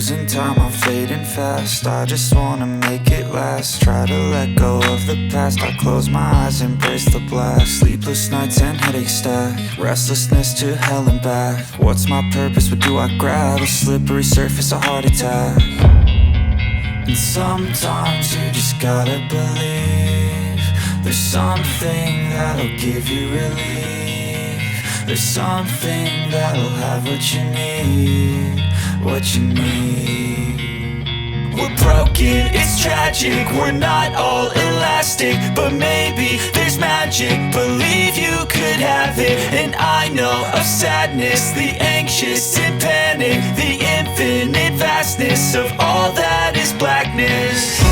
losing time, I'm fading fast. I just wanna make it last. Try to let go of the past. I close my eyes, embrace the blast. Sleepless nights and headaches stack. Restlessness to hell and back. What's my purpose? What do I grab? A slippery surface, a heart attack. And sometimes you just gotta believe there's something that'll give you relief. There's something that'll have what you need, what you need. We're broken, it's tragic, we're not all elastic, but maybe there's magic. Believe you could have it, and I know of sadness, the anxious and panic, the infinite vastness of all that is blackness.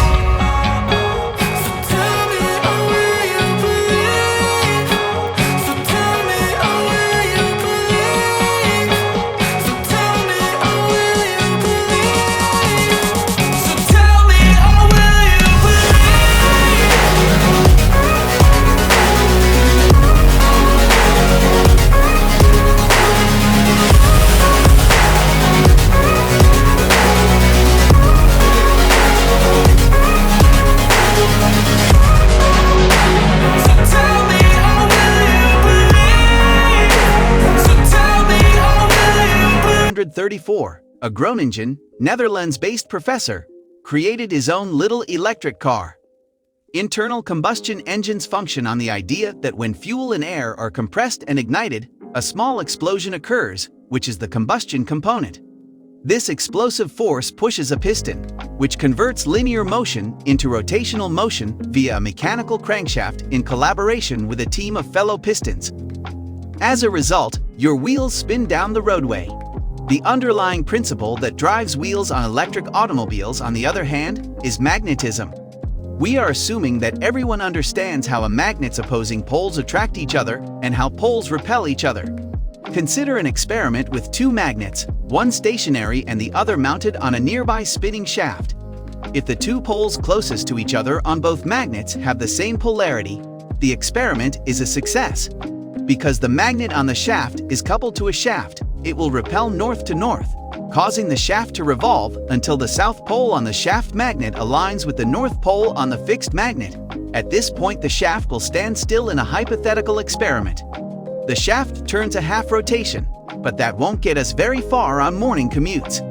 A Groningen, Netherlands-based professor, created his own little electric car. Internal combustion engines function on the idea that when fuel and air are compressed and ignited, a small explosion occurs, which is the combustion component. This explosive force pushes a piston, which converts linear motion into rotational motion via a mechanical crankshaft in collaboration with a team of fellow pistons. As a result, your wheels spin down the roadway. The underlying principle that drives wheels on electric automobiles, on the other hand, is magnetism. We are assuming that everyone understands how a magnet's opposing poles attract each other and how poles repel each other. Consider an experiment with two magnets, one stationary and the other mounted on a nearby spinning shaft. If the two poles closest to each other on both magnets have the same polarity, the experiment is a success. Because the magnet on the shaft is coupled to a shaft, it will repel north to north, causing the shaft to revolve until the south pole on the shaft magnet aligns with the north pole on the fixed magnet. At this point, the shaft will stand still in a hypothetical experiment. The shaft turns a half rotation, but that won't get us very far on morning commutes.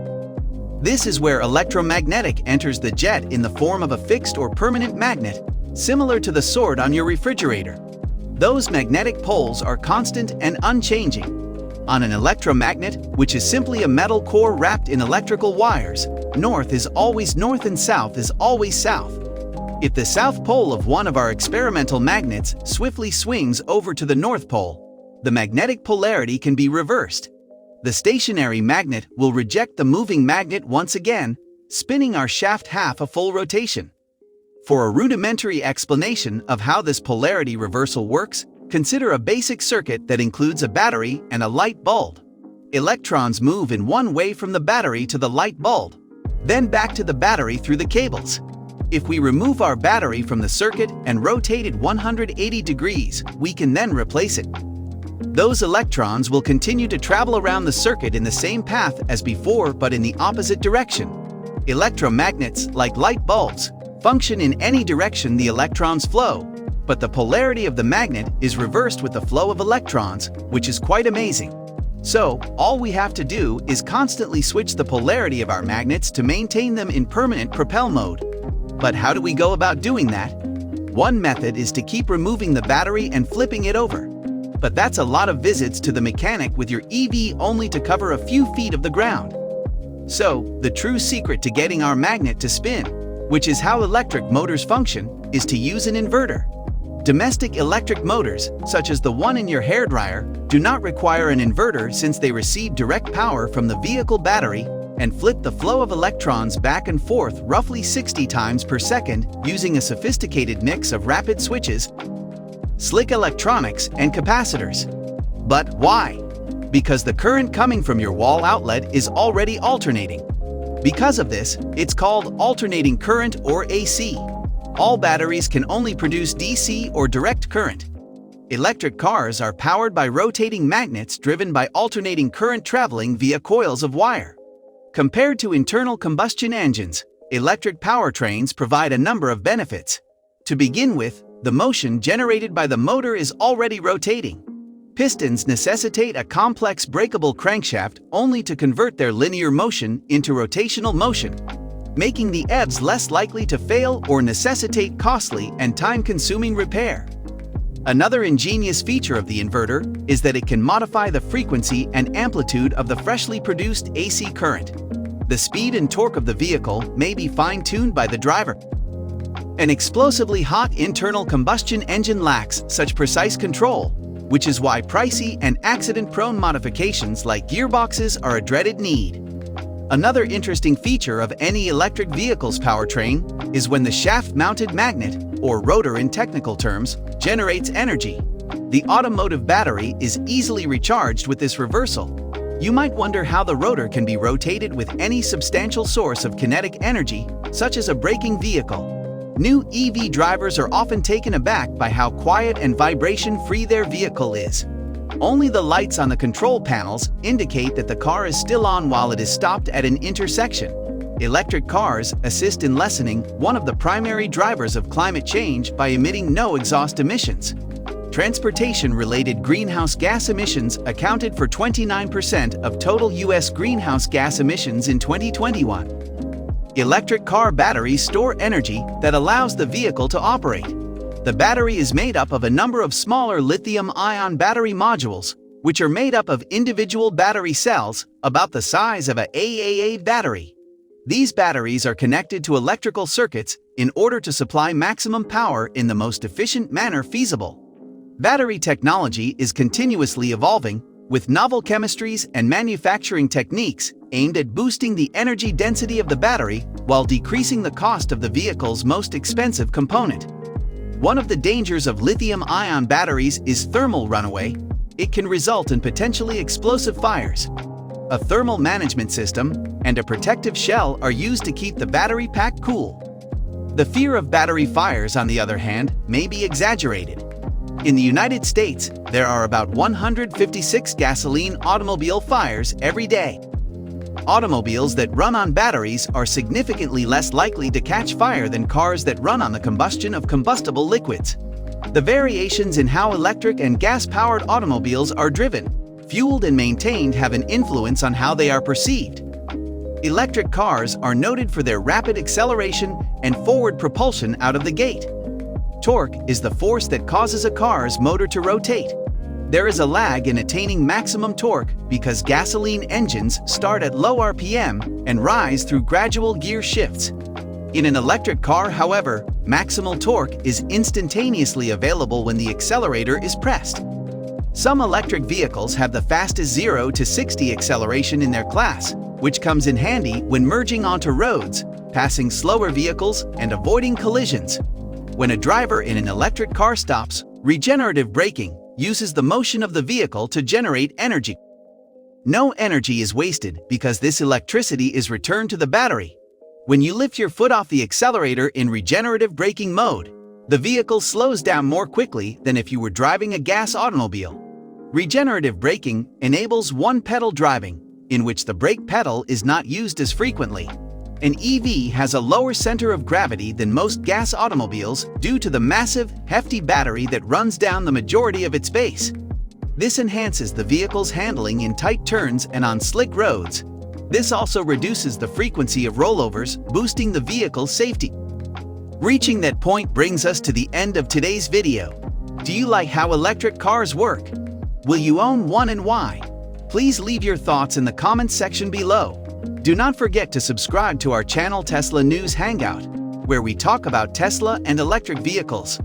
This is where electromagnetic enters the jet in the form of a fixed or permanent magnet, similar to the sword on your refrigerator. Those magnetic poles are constant and unchanging. On an electromagnet, which is simply a metal core wrapped in electrical wires, north is always north and south is always south. If the south pole of one of our experimental magnets swiftly swings over to the north pole, the magnetic polarity can be reversed. The stationary magnet will reject the moving magnet once again, spinning our shaft half a full rotation. For a rudimentary explanation of how this polarity reversal works, consider a basic circuit that includes a battery and a light bulb. Electrons move in one way from the battery to the light bulb, then back to the battery through the cables. If we remove our battery from the circuit and rotate it 180 degrees, we can then replace it. Those electrons will continue to travel around the circuit in the same path as before, but in the opposite direction. Electromagnets, like light bulbs, function in any direction the electrons flow, but the polarity of the magnet is reversed with the flow of electrons, which is quite amazing. So, all we have to do is constantly switch the polarity of our magnets to maintain them in permanent propel mode. But how do we go about doing that? One method is to keep removing the battery and flipping it over. But that's a lot of visits to the mechanic with your EV only to cover a few feet of the ground. So, the true secret to getting our magnet to spin, which is how electric motors function, is to use an inverter. Domestic electric motors, such as the one in your hairdryer, do not require an inverter since they receive direct power from the vehicle battery and flip the flow of electrons back and forth roughly 60 times per second using a sophisticated mix of rapid switches, slick electronics, and capacitors. But why? Because the current coming from your wall outlet is already alternating. Because of this, it's called alternating current or AC. All batteries can only produce DC or direct current. Electric cars are powered by rotating magnets driven by alternating current traveling via coils of wire. Compared to internal combustion engines, electric powertrains provide a number of benefits. To begin with, the motion generated by the motor is already rotating. Pistons necessitate a complex breakable crankshaft only to convert their linear motion into rotational motion, making the EVs less likely to fail or necessitate costly and time-consuming repair. Another ingenious feature of the inverter is that it can modify the frequency and amplitude of the freshly produced AC current. The speed and torque of the vehicle may be fine-tuned by the driver. An explosively hot internal combustion engine lacks such precise control, which is why pricey and accident-prone modifications like gearboxes are a dreaded need. Another interesting feature of any electric vehicle's powertrain is when the shaft-mounted magnet, or rotor in technical terms, generates energy. The automotive battery is easily recharged with this reversal. You might wonder how the rotor can be rotated with any substantial source of kinetic energy, such as a braking vehicle. New EV drivers are often taken aback by how quiet and vibration-free their vehicle is. Only the lights on the control panels indicate that the car is still on while it is stopped at an intersection. Electric cars assist in lessening one of the primary drivers of climate change by emitting no exhaust emissions. Transportation-related greenhouse gas emissions accounted for 29% of total U.S. greenhouse gas emissions in 2021. Electric car batteries store energy that allows the vehicle to operate. The battery is made up of a number of smaller lithium-ion battery modules, which are made up of individual battery cells about the size of an AAA battery. These batteries are connected to electrical circuits in order to supply maximum power in the most efficient manner feasible. Battery technology is continuously evolving, with novel chemistries and manufacturing techniques aimed at boosting the energy density of the battery while decreasing the cost of the vehicle's most expensive component. One of the dangers of lithium-ion batteries is thermal runaway. It can result in potentially explosive fires. A thermal management system and a protective shell are used to keep the battery pack cool. The fear of battery fires, on the other hand, may be exaggerated. In the United States, there are about 156 gasoline automobile fires every day. Automobiles that run on batteries are significantly less likely to catch fire than cars that run on the combustion of combustible liquids. The variations in how electric and gas-powered automobiles are driven, fueled and maintained have an influence on how they are perceived. Electric cars are noted for their rapid acceleration and forward propulsion out of the gate. Torque is the force that causes a car's motor to rotate. There is a lag in attaining maximum torque because gasoline engines start at low RPM and rise through gradual gear shifts. In an electric car, however, maximal torque is instantaneously available when the accelerator is pressed. Some electric vehicles have the fastest 0 to 60 acceleration in their class, which comes in handy when merging onto roads, passing slower vehicles, and avoiding collisions. When a driver in an electric car stops, regenerative braking uses the motion of the vehicle to generate energy. No energy is wasted because this electricity is returned to the battery. When you lift your foot off the accelerator in regenerative braking mode, the vehicle slows down more quickly than if you were driving a gas automobile. Regenerative braking enables one-pedal driving, in which the brake pedal is not used as frequently. An EV has a lower center of gravity than most gas automobiles due to the massive, hefty battery that runs down the majority of its base. This enhances the vehicle's handling in tight turns and on slick roads. This also reduces the frequency of rollovers, boosting the vehicle's safety. Reaching that point brings us to the end of today's video. Do you like how electric cars work? Will you own one and why? Please leave your thoughts in the comments section below. Do not forget to subscribe to our channel Tesla News Hangout, where we talk about Tesla and electric vehicles.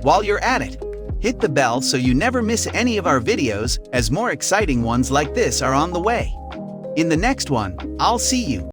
While you're at it, hit the bell so you never miss any of our videos, as more exciting ones like this are on the way. In the next one, I'll see you.